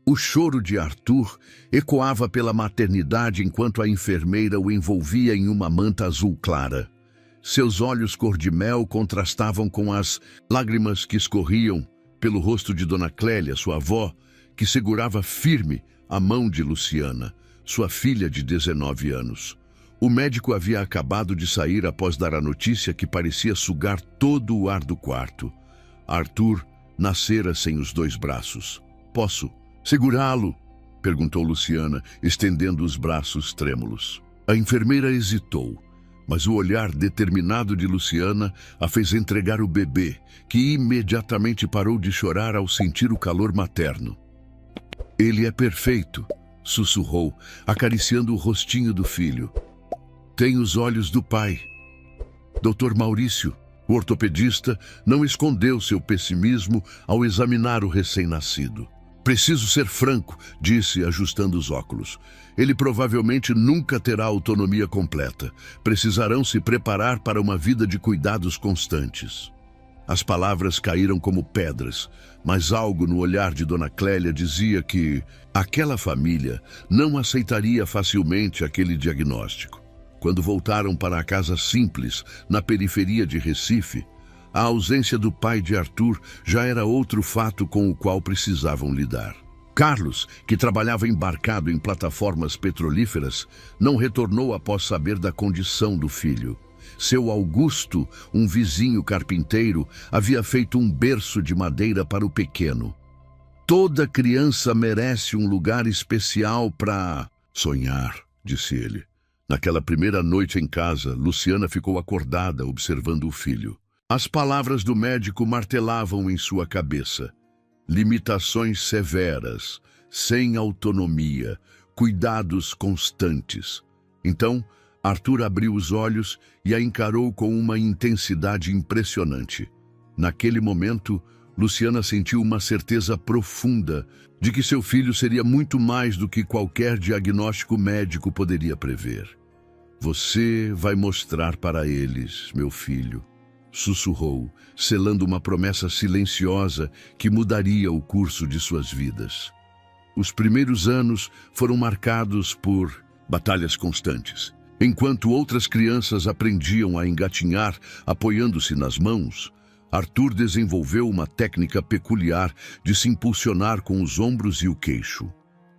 O choro de Arthur ecoava pela maternidade enquanto a enfermeira o envolvia em uma manta azul clara. Seus olhos cor de mel contrastavam com as lágrimas que escorriam pelo rosto de Dona Clélia, sua avó, que segurava firme a mão de Luciana, sua filha de 19 anos. O médico havia acabado de sair após dar a notícia que parecia sugar todo o ar do quarto. Arthur nascera sem os 2 braços. "Posso segurá-lo?" perguntou Luciana, estendendo os braços trêmulos. A enfermeira hesitou, mas o olhar determinado de Luciana a fez entregar o bebê, que imediatamente parou de chorar ao sentir o calor materno. "Ele é perfeito", sussurrou, acariciando o rostinho do filho. "Tem os olhos do pai." Dr. Maurício, o ortopedista, não escondeu seu pessimismo ao examinar o recém-nascido. "Preciso ser franco", disse, ajustando os óculos. "Ele provavelmente nunca terá autonomia completa. Precisarão se preparar para uma vida de cuidados constantes." As palavras caíram como pedras, mas algo no olhar de Dona Clélia dizia que aquela família não aceitaria facilmente aquele diagnóstico. Quando voltaram para a casa simples, na periferia de Recife, a ausência do pai de Arthur já era outro fato com o qual precisavam lidar. Carlos, que trabalhava embarcado em plataformas petrolíferas, não retornou após saber da condição do filho. Seu Augusto, um vizinho carpinteiro, havia feito um berço de madeira para o pequeno. "Toda criança merece um lugar especial para sonhar", disse ele. Naquela primeira noite em casa, Luciana ficou acordada observando o filho. As palavras do médico martelavam em sua cabeça. Limitações severas, sem autonomia, cuidados constantes. Então, Arthur abriu os olhos e a encarou com uma intensidade impressionante. Naquele momento, Luciana sentiu uma certeza profunda de que seu filho seria muito mais do que qualquer diagnóstico médico poderia prever. "Você vai mostrar para eles, meu filho", sussurrou, selando uma promessa silenciosa que mudaria o curso de suas vidas. Os primeiros anos foram marcados por batalhas constantes. Enquanto outras crianças aprendiam a engatinhar apoiando-se nas mãos, Arthur desenvolveu uma técnica peculiar de se impulsionar com os ombros e o queixo.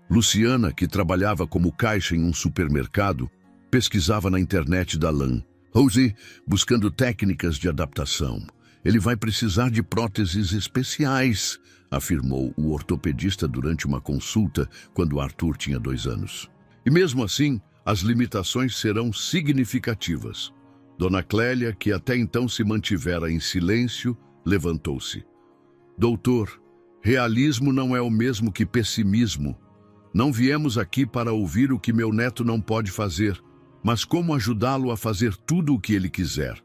Luciana, que trabalhava como caixa em um supermercado, pesquisava na internet da lã. "Rosie, buscando técnicas de adaptação. Ele vai precisar de próteses especiais", afirmou o ortopedista durante uma consulta quando Arthur tinha 2 anos. "E mesmo assim, as limitações serão significativas." Dona Clélia, que até então se mantivera em silêncio, levantou-se. "Doutor, realismo não é o mesmo que pessimismo. Não viemos aqui para ouvir o que meu neto não pode fazer, mas como ajudá-lo a fazer tudo o que ele quiser.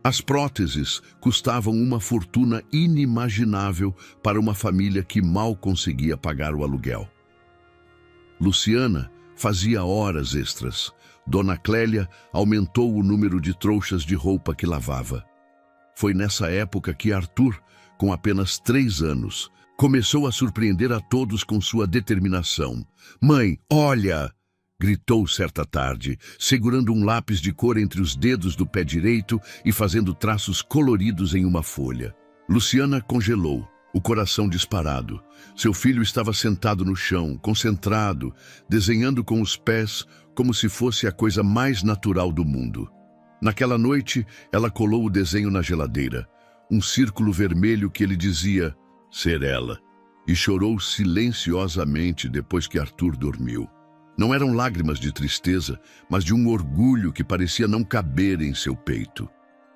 As próteses custavam uma fortuna inimaginável para uma família que mal conseguia pagar o aluguel." Luciana fazia horas extras. Dona Clélia aumentou o número de trouxas de roupa que lavava. Foi nessa época que Arthur, com apenas 3 anos, começou a surpreender a todos com sua determinação. "Mãe, olha!" gritou certa tarde, segurando um lápis de cor entre os dedos do pé direito e fazendo traços coloridos em uma folha. Luciana congelou, o coração disparado. Seu filho estava sentado no chão, concentrado, desenhando com os pés como se fosse a coisa mais natural do mundo. Naquela noite, ela colou o desenho na geladeira, um círculo vermelho que ele dizia ser ela, e chorou silenciosamente depois que Arthur dormiu. Não eram lágrimas de tristeza, mas de um orgulho que parecia não caber em seu peito.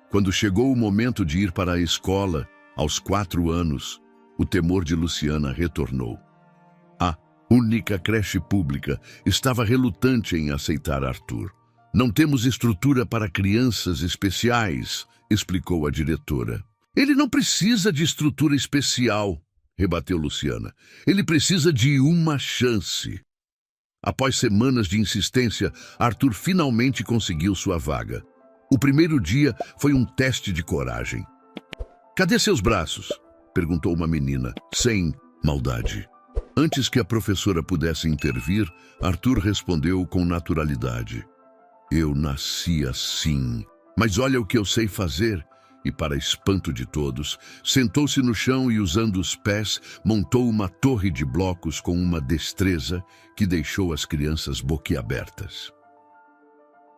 Quando chegou o momento de ir para a escola, aos 4 anos, o temor de Luciana retornou. A única creche pública estava relutante em aceitar Arthur. "Não temos estrutura para crianças especiais", explicou a diretora. "Ele não precisa de estrutura especial", rebateu Luciana. "Ele precisa de uma chance." Após semanas de insistência, Arthur finalmente conseguiu sua vaga. O primeiro dia foi um teste de coragem. "Cadê seus braços?", perguntou uma menina, sem maldade. Antes que a professora pudesse intervir, Arthur respondeu com naturalidade. Eu nasci assim, mas olha o que eu sei fazer. E, para espanto de todos, sentou-se no chão e, usando os pés, montou uma torre de blocos com uma destreza que deixou as crianças boquiabertas.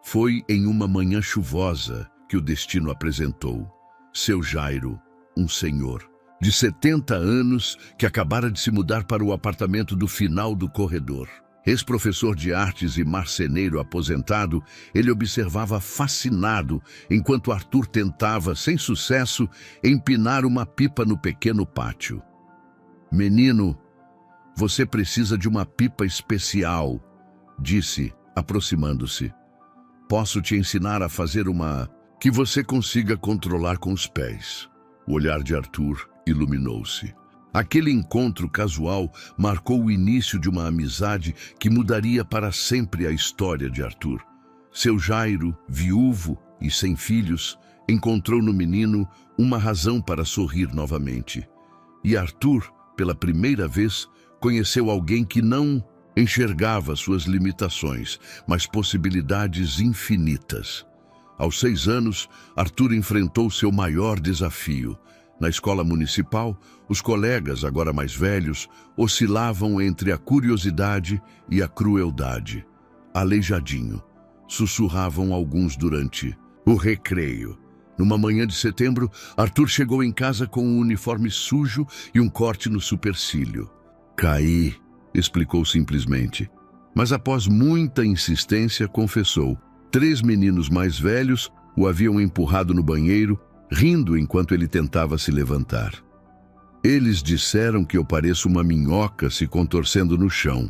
Foi em uma manhã chuvosa que o destino apresentou seu Jairo, um senhor de 70 anos que acabara de se mudar para o apartamento do final do corredor. Ex-professor de artes e marceneiro aposentado, ele observava fascinado enquanto Arthur tentava, sem sucesso, empinar uma pipa no pequeno pátio. Menino, você precisa de uma pipa especial, disse, aproximando-se. Posso te ensinar a fazer uma que você consiga controlar com os pés. O olhar de Arthur iluminou-se. Aquele encontro casual marcou o início de uma amizade que mudaria para sempre a história de Arthur. Seu Jairo, viúvo e sem filhos, encontrou no menino uma razão para sorrir novamente. E Arthur, pela primeira vez, conheceu alguém que não enxergava suas limitações, mas possibilidades infinitas. Aos 6 anos, Arthur enfrentou seu maior desafio. Na escola municipal, os colegas, agora mais velhos, oscilavam entre a curiosidade e a crueldade. Aleijadinho, sussurravam alguns durante o recreio. Numa manhã de setembro, Arthur chegou em casa com um uniforme sujo e um corte no supercílio. Caí, explicou simplesmente. Mas após muita insistência, confessou. 3 meninos mais velhos o haviam empurrado no banheiro, rindo enquanto ele tentava se levantar. Eles disseram que eu pareço uma minhoca se contorcendo no chão.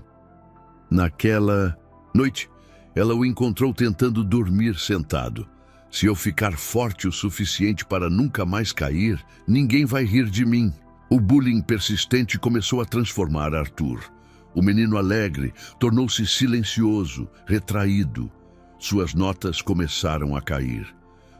Naquela noite, ela o encontrou tentando dormir sentado. Se eu ficar forte o suficiente para nunca mais cair, ninguém vai rir de mim. O bullying persistente começou a transformar Arthur. O menino alegre tornou-se silencioso, retraído. Suas notas começaram a cair.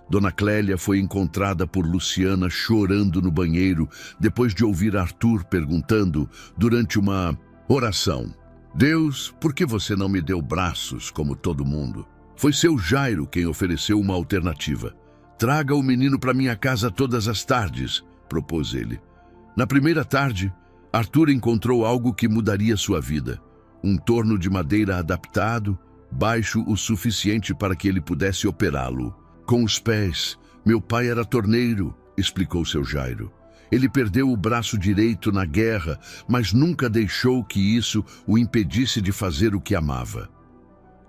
Dona Clélia foi encontrada por Luciana chorando no banheiro depois de ouvir Arthur perguntando, durante uma oração, Deus, por que você não me deu braços como todo mundo? Foi seu Jairo quem ofereceu uma alternativa. Traga o menino para minha casa todas as tardes, propôs ele. Na primeira tarde, Arthur encontrou algo que mudaria sua vida. Um torno de madeira adaptado, baixo o suficiente para que ele pudesse operá-lo. Com os pés, meu pai era torneiro, explicou seu Jairo. Ele perdeu o braço direito na guerra, mas nunca deixou que isso o impedisse de fazer o que amava.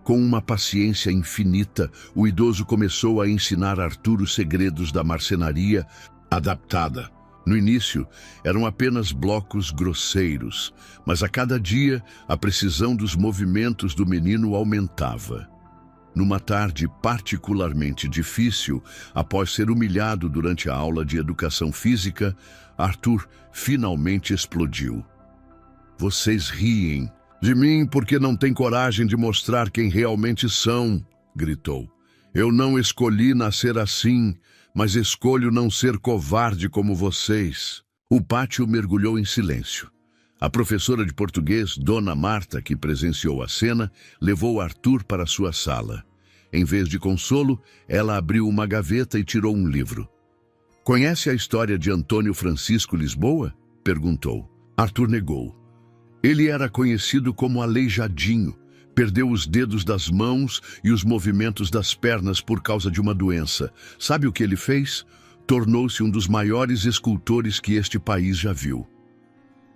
Com uma paciência infinita, o idoso começou a ensinar Arthur os segredos da marcenaria adaptada. No início, eram apenas blocos grosseiros, mas a cada dia, a precisão dos movimentos do menino aumentava. Numa tarde particularmente difícil, após ser humilhado durante a aula de educação física, Arthur finalmente explodiu. Vocês riem de mim porque não têm coragem de mostrar quem realmente são, gritou. Eu não escolhi nascer assim, mas escolho não ser covarde como vocês. O pátio mergulhou em silêncio. A professora de português, Dona Marta, que presenciou a cena, levou Arthur para sua sala. Em vez de consolo, ela abriu uma gaveta e tirou um livro. Conhece a história de Antônio Francisco Lisboa? Perguntou. Arthur negou. Ele era conhecido como Aleijadinho. Perdeu os dedos das mãos e os movimentos das pernas por causa de uma doença. Sabe o que ele fez? Tornou-se um dos maiores escultores que este país já viu.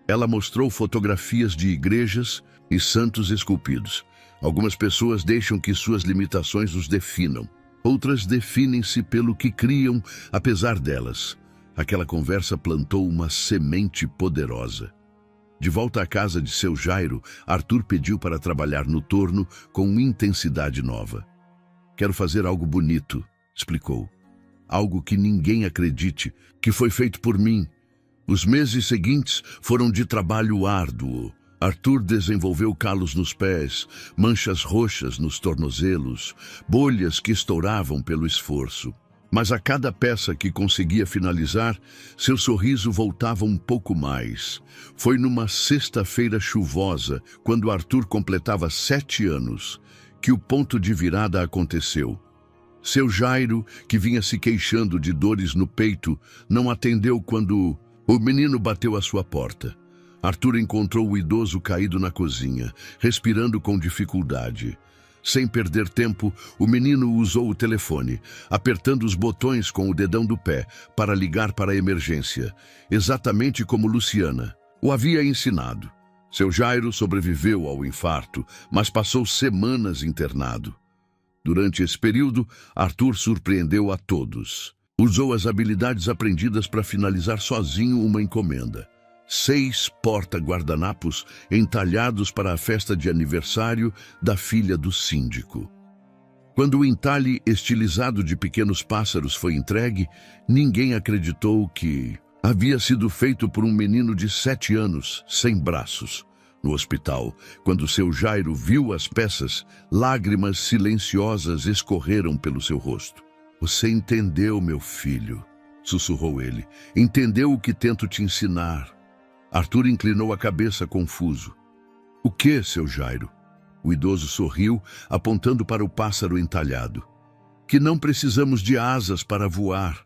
Ela mostrou fotografias de igrejas e santos esculpidos. Algumas pessoas deixam que suas limitações os definam. Outras definem-se pelo que criam, apesar delas. Aquela conversa plantou uma semente poderosa. De volta à casa de seu Jairo, Arthur pediu para trabalhar no torno com intensidade nova. Quero fazer algo bonito, explicou. Algo que ninguém acredite, que foi feito por mim. Os meses seguintes foram de trabalho árduo. Arthur desenvolveu calos nos pés, manchas roxas nos tornozelos, bolhas que estouravam pelo esforço. Mas a cada peça que conseguia finalizar, seu sorriso voltava um pouco mais. Foi numa sexta-feira chuvosa, quando Arthur completava 7 anos, que o ponto de virada aconteceu. Seu Jairo, que vinha se queixando de dores no peito, não atendeu quando o menino bateu à sua porta. Arthur encontrou o idoso caído na cozinha, respirando com dificuldade. Sem perder tempo, o menino usou o telefone, apertando os botões com o dedão do pé para ligar para a emergência, exatamente como Luciana o havia ensinado. Seu Jairo sobreviveu ao infarto, mas passou semanas internado. Durante esse período, Arthur surpreendeu a todos. Usou as habilidades aprendidas para finalizar sozinho uma encomenda. 6 porta-guardanapos entalhados para a festa de aniversário da filha do síndico. Quando o entalhe estilizado de pequenos pássaros foi entregue, ninguém acreditou que havia sido feito por um menino de 7 anos, sem braços. No hospital, quando seu Jairo viu as peças, lágrimas silenciosas escorreram pelo seu rosto. "Você entendeu, meu filho", sussurrou ele. "Entendeu o que tento te ensinar." Arthur inclinou a cabeça confuso. "O que, seu Jairo?" O idoso sorriu, apontando para o pássaro entalhado. "Que não precisamos de asas para voar."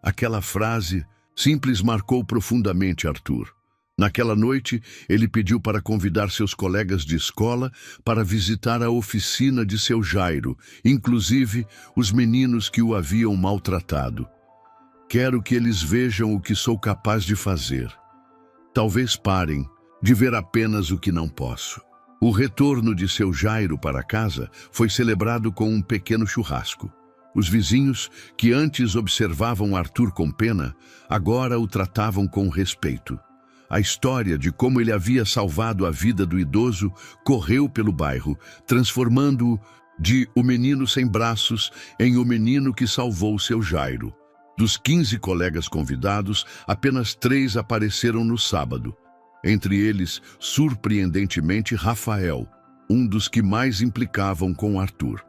Aquela frase simples marcou profundamente Arthur. Naquela noite, ele pediu para convidar seus colegas de escola para visitar a oficina de seu Jairo, inclusive os meninos que o haviam maltratado. "Quero que eles vejam o que sou capaz de fazer. Talvez parem de ver apenas o que não posso." O retorno de seu Jairo para casa foi celebrado com um pequeno churrasco. Os vizinhos, que antes observavam Arthur com pena, agora o tratavam com respeito. A história de como ele havia salvado a vida do idoso correu pelo bairro, transformando-o de o menino sem braços em o menino que salvou seu Jairo. Dos 15 colegas convidados, apenas 3 apareceram no sábado. Entre eles, surpreendentemente, Rafael, um dos que mais implicavam com Arthur.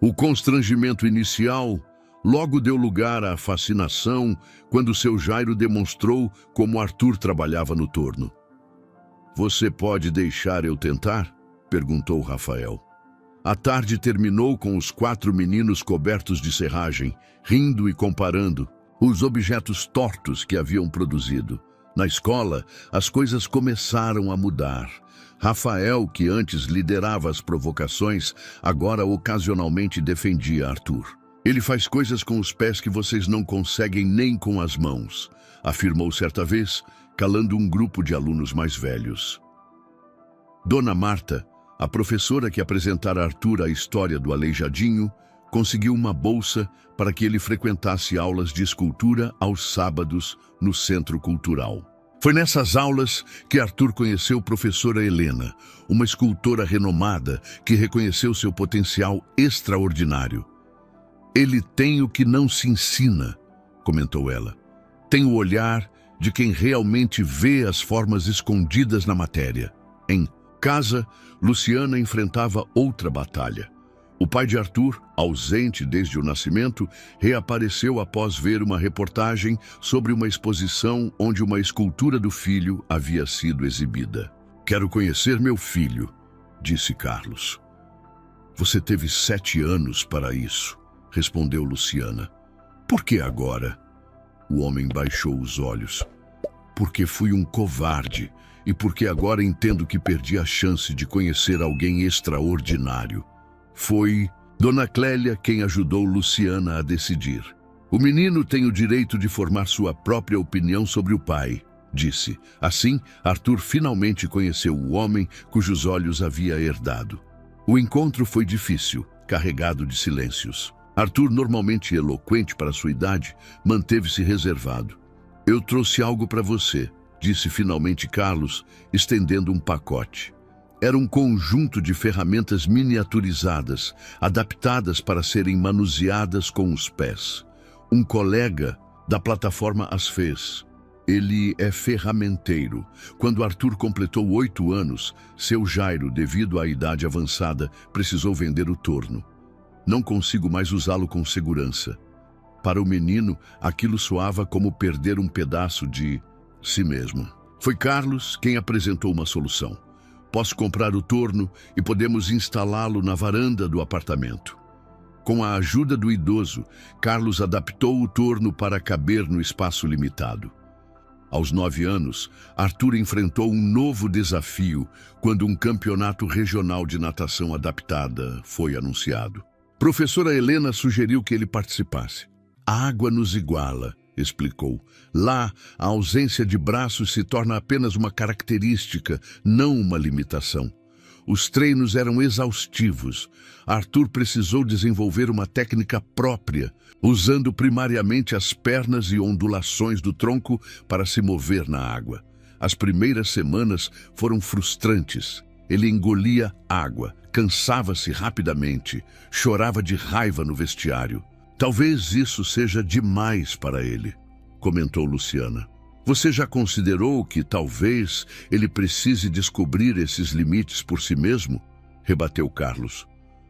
O constrangimento inicial logo deu lugar à fascinação quando seu Jairo demonstrou como Arthur trabalhava no torno. "Você pode deixar eu tentar?" perguntou Rafael. A tarde terminou com os 4 meninos cobertos de serragem, rindo e comparando os objetos tortos que haviam produzido. Na escola, as coisas começaram a mudar. Rafael, que antes liderava as provocações, agora ocasionalmente defendia Arthur. "Ele faz coisas com os pés que vocês não conseguem nem com as mãos", afirmou certa vez, calando um grupo de alunos mais velhos. Dona Marta, a professora que apresentara a Arthur a história do Aleijadinho, conseguiu uma bolsa para que ele frequentasse aulas de escultura aos sábados no Centro Cultural. Foi nessas aulas que Arthur conheceu a professora Helena, uma escultora renomada que reconheceu seu potencial extraordinário. "Ele tem o que não se ensina", comentou ela. "Tem o olhar de quem realmente vê as formas escondidas na matéria." Em casa, Luciana enfrentava outra batalha. O pai de Arthur, ausente desde o nascimento, reapareceu após ver uma reportagem sobre uma exposição onde uma escultura do filho havia sido exibida. "Quero conhecer meu filho", disse Carlos. "Você teve 7 anos para isso", respondeu Luciana. "Por que agora?" O homem baixou os olhos. "Porque fui um covarde e porque agora entendo que perdi a chance de conhecer alguém extraordinário." Foi Dona Clélia quem ajudou Luciana a decidir. "O menino tem o direito de formar sua própria opinião sobre o pai", disse. Assim, Arthur finalmente conheceu o homem cujos olhos havia herdado. O encontro foi difícil, carregado de silêncios. Arthur, normalmente eloquente para sua idade, manteve-se reservado. "Eu trouxe algo para você", disse finalmente Carlos, estendendo um pacote. Era um conjunto de ferramentas miniaturizadas, adaptadas para serem manuseadas com os pés. Um colega da plataforma as fez. Ele é ferramenteiro. Quando Arthur completou 8 anos, seu Jairo, devido à idade avançada, precisou vender o torno. "Não consigo mais usá-lo com segurança." Para o menino, aquilo soava como perder um pedaço de si mesmo. Foi Carlos quem apresentou uma solução. Posso comprar o torno e podemos instalá-lo na varanda do apartamento. Com a ajuda do idoso, Carlos adaptou o torno para caber no espaço limitado. Aos 9 anos, Arthur enfrentou um novo desafio quando um campeonato regional de natação adaptada foi anunciado. Professora Helena sugeriu que ele participasse. A água nos iguala, explicou. Lá, a ausência de braços se torna apenas uma característica, não uma limitação. Os treinos eram exaustivos. Arthur precisou desenvolver uma técnica própria, usando primariamente as pernas e ondulações do tronco para se mover na água. As primeiras semanas foram frustrantes. Ele engolia água, cansava-se rapidamente, chorava de raiva no vestiário. Talvez isso seja demais para ele, comentou Luciana. Você já considerou que talvez ele precise descobrir esses limites por si mesmo? Rebateu Carlos.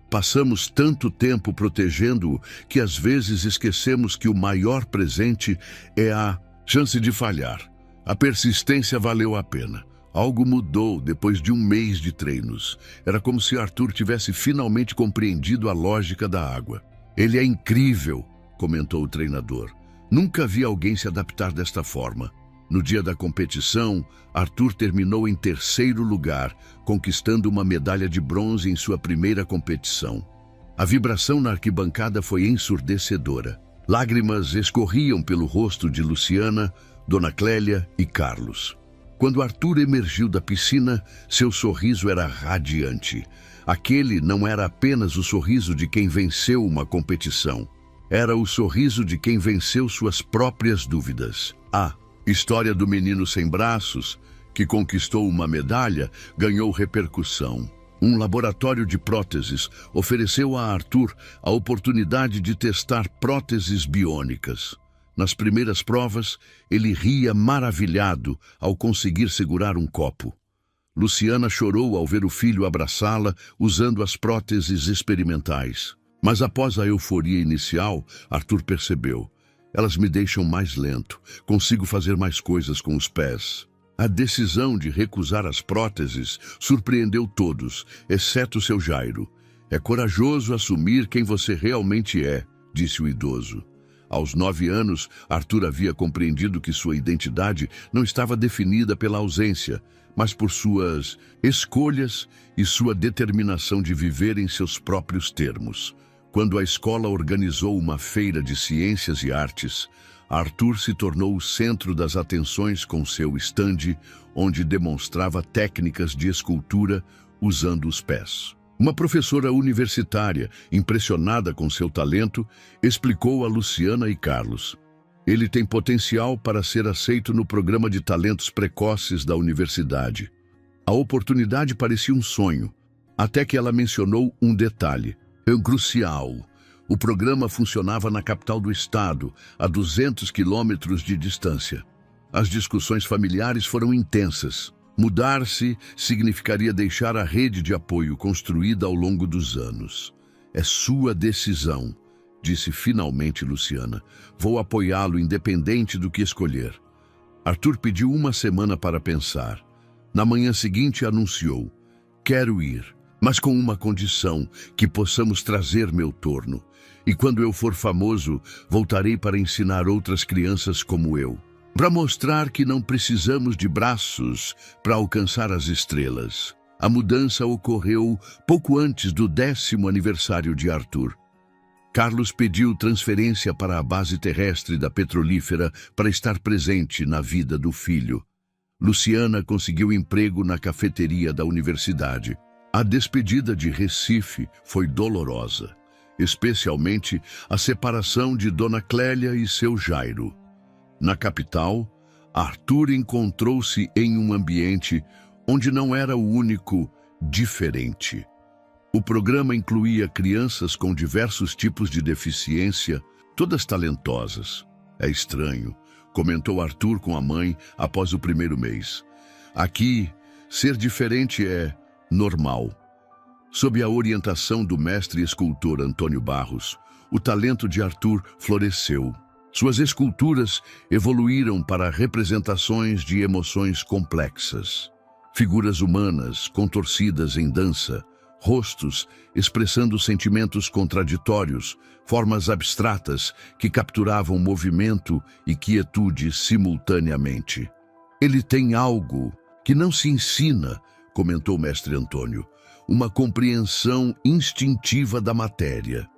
Passamos tanto tempo protegendo-o que às vezes esquecemos que o maior presente é a chance de falhar. A persistência valeu a pena. Algo mudou depois de um mês de treinos. Era como se Arthur tivesse finalmente compreendido a lógica da água. Ele é incrível, comentou o treinador. Nunca vi alguém se adaptar desta forma. No dia da competição, Arthur terminou em 3º lugar, conquistando uma medalha de bronze em sua primeira competição. A vibração na arquibancada foi ensurdecedora. Lágrimas escorriam pelo rosto de Luciana, Dona Clélia e Carlos. Quando Arthur emergiu da piscina, seu sorriso era radiante. Aquele não era apenas o sorriso de quem venceu uma competição. Era o sorriso de quem venceu suas próprias dúvidas. A história do menino sem braços, que conquistou uma medalha, ganhou repercussão. Um laboratório de próteses ofereceu a Arthur a oportunidade de testar próteses biônicas. Nas primeiras provas, ele ria maravilhado ao conseguir segurar um copo. Luciana chorou ao ver o filho abraçá-la usando as próteses experimentais. Mas após a euforia inicial, Arthur percebeu: elas me deixam mais lento, consigo fazer mais coisas com os pés. A decisão de recusar as próteses surpreendeu todos, exceto seu Jairo. É corajoso assumir quem você realmente é, disse o idoso. Aos 9 anos, Arthur havia compreendido que sua identidade não estava definida pela ausência, mas por suas escolhas e sua determinação de viver em seus próprios termos. Quando a escola organizou uma feira de ciências e artes, Arthur se tornou o centro das atenções com seu estande, onde demonstrava técnicas de escultura usando os pés. Uma professora universitária, impressionada com seu talento, explicou a Luciana e Carlos: ele tem potencial para ser aceito no programa de talentos precoces da universidade. A oportunidade parecia um sonho, até que ela mencionou um detalhe crucial. O programa funcionava na capital do estado, a 200 quilômetros de distância. As discussões familiares foram intensas. Mudar-se significaria deixar a rede de apoio construída ao longo dos anos. É sua decisão, disse finalmente Luciana. Vou apoiá-lo independente do que escolher. Arthur pediu uma semana para pensar. Na manhã seguinte anunciou: quero ir, mas com uma condição, que possamos trazer meu torno. E quando eu for famoso, voltarei para ensinar outras crianças como eu. Para mostrar que não precisamos de braços para alcançar as estrelas. A mudança ocorreu pouco antes do 10º aniversário de Arthur. Carlos pediu transferência para a base terrestre da petrolífera para estar presente na vida do filho. Luciana conseguiu emprego na cafeteria da universidade. A despedida de Recife foi dolorosa, especialmente a separação de Dona Clélia e seu Jairo. Na capital, Arthur encontrou-se em um ambiente onde não era o único diferente. O programa incluía crianças com diversos tipos de deficiência, todas talentosas. É estranho, comentou Arthur com a mãe após o primeiro mês. Aqui, ser diferente é normal. Sob a orientação do mestre escultor Antônio Barros, o talento de Arthur floresceu. Suas esculturas evoluíram para representações de emoções complexas. Figuras humanas contorcidas em dança, rostos expressando sentimentos contraditórios, formas abstratas que capturavam movimento e quietude simultaneamente. Ele tem algo que não se ensina, comentou mestre Antônio, uma compreensão instintiva da matéria.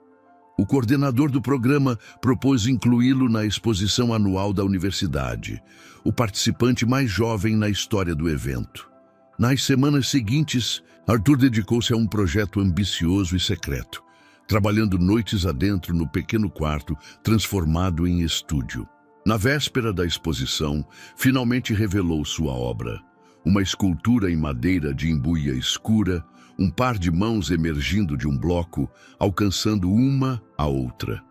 O coordenador do programa propôs incluí-lo na exposição anual da universidade, o participante mais jovem na história do evento. Nas semanas seguintes, Arthur dedicou-se a um projeto ambicioso e secreto, trabalhando noites adentro no pequeno quarto transformado em estúdio. Na véspera da exposição, finalmente revelou sua obra. Uma escultura em madeira de embuia escura, um par de mãos emergindo de um bloco, alcançando uma a outra.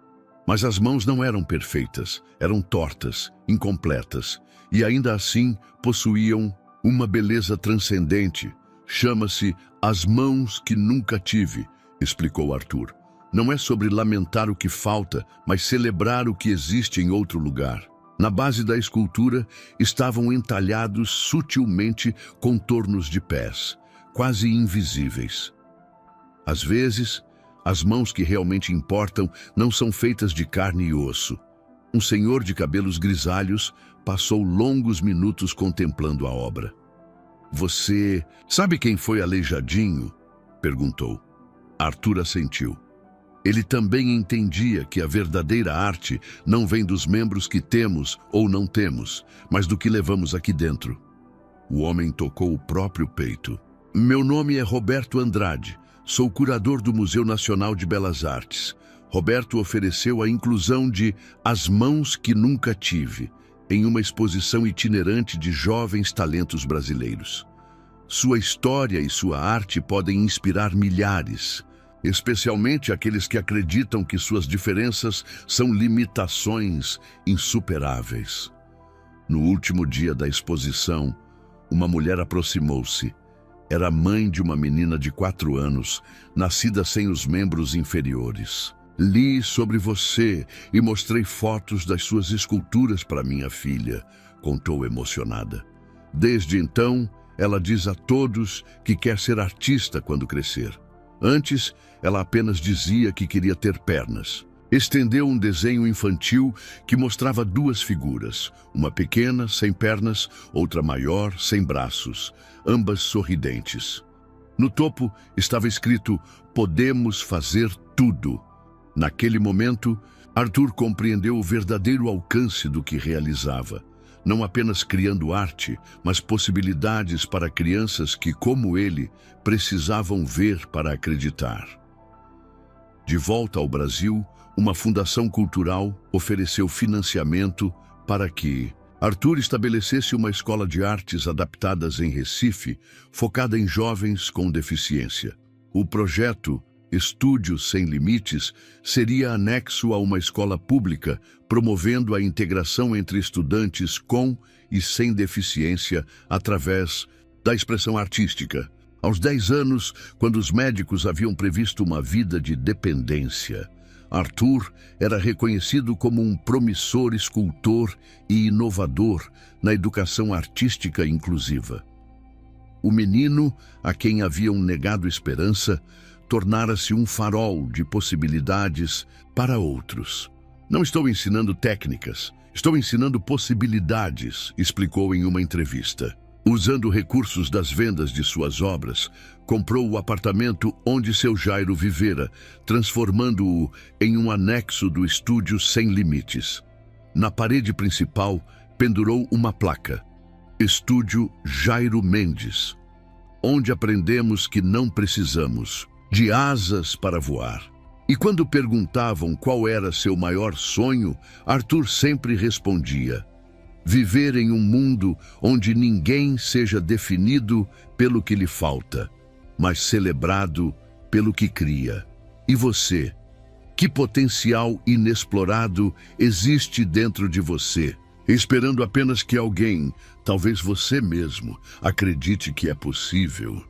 Mas as mãos não eram perfeitas, eram tortas, incompletas, e ainda assim possuíam uma beleza transcendente. Chama-se As Mãos que Nunca Tive, explicou Arthur. Não é sobre lamentar o que falta, mas celebrar o que existe em outro lugar. Na base da escultura estavam entalhados sutilmente contornos de pés, quase invisíveis. Às vezes, as mãos que realmente importam não são feitas de carne e osso. Um senhor de cabelos grisalhos passou longos minutos contemplando a obra. Você sabe quem foi Aleijadinho? Perguntou. Arthur assentiu. Ele também entendia que a verdadeira arte não vem dos membros que temos ou não temos, mas do que levamos aqui dentro. O homem tocou o próprio peito. Meu nome é Roberto Andrade. Sou curador do Museu Nacional de Belas Artes. Roberto ofereceu a inclusão de As Mãos que Nunca Tive, em uma exposição itinerante de jovens talentos brasileiros. Sua história e sua arte podem inspirar milhares, especialmente aqueles que acreditam que suas diferenças são limitações insuperáveis. No último dia da exposição, uma mulher aproximou-se. Era mãe de uma menina de 4 anos, nascida sem os membros inferiores. Li sobre você e mostrei fotos das suas esculturas para minha filha, contou emocionada. Desde então, ela diz a todos que quer ser artista quando crescer. Antes, ela apenas dizia que queria ter pernas. Estendeu um desenho infantil que mostrava 2 figuras, uma pequena, sem pernas, outra maior, sem braços, ambas sorridentes. No topo estava escrito: "Podemos fazer tudo". Naquele momento, Arthur compreendeu o verdadeiro alcance do que realizava, não apenas criando arte, mas possibilidades para crianças que, como ele, precisavam ver para acreditar. De volta ao Brasil, uma fundação cultural ofereceu financiamento para que Arthur estabelecesse uma escola de artes adaptadas em Recife, focada em jovens com deficiência. O projeto Estúdios Sem Limites seria anexo a uma escola pública, promovendo a integração entre estudantes com e sem deficiência através da expressão artística. Aos 10 anos, quando os médicos haviam previsto uma vida de dependência, Arthur era reconhecido como um promissor escultor e inovador na educação artística inclusiva. O menino, a quem haviam negado esperança, tornara-se um farol de possibilidades para outros. Não estou ensinando técnicas, estou ensinando possibilidades, explicou em uma entrevista. Usando recursos das vendas de suas obras, comprou o apartamento onde seu Jairo vivera, transformando-o em um anexo do Estúdio Sem Limites. Na parede principal, pendurou uma placa: Estúdio Jairo Mendes, onde aprendemos que não precisamos de asas para voar. E quando perguntavam qual era seu maior sonho, Arthur sempre respondia: viver em um mundo onde ninguém seja definido pelo que lhe falta, mas celebrado pelo que cria. E você? Que potencial inexplorado existe dentro de você, esperando apenas que alguém, talvez você mesmo, acredite que é possível?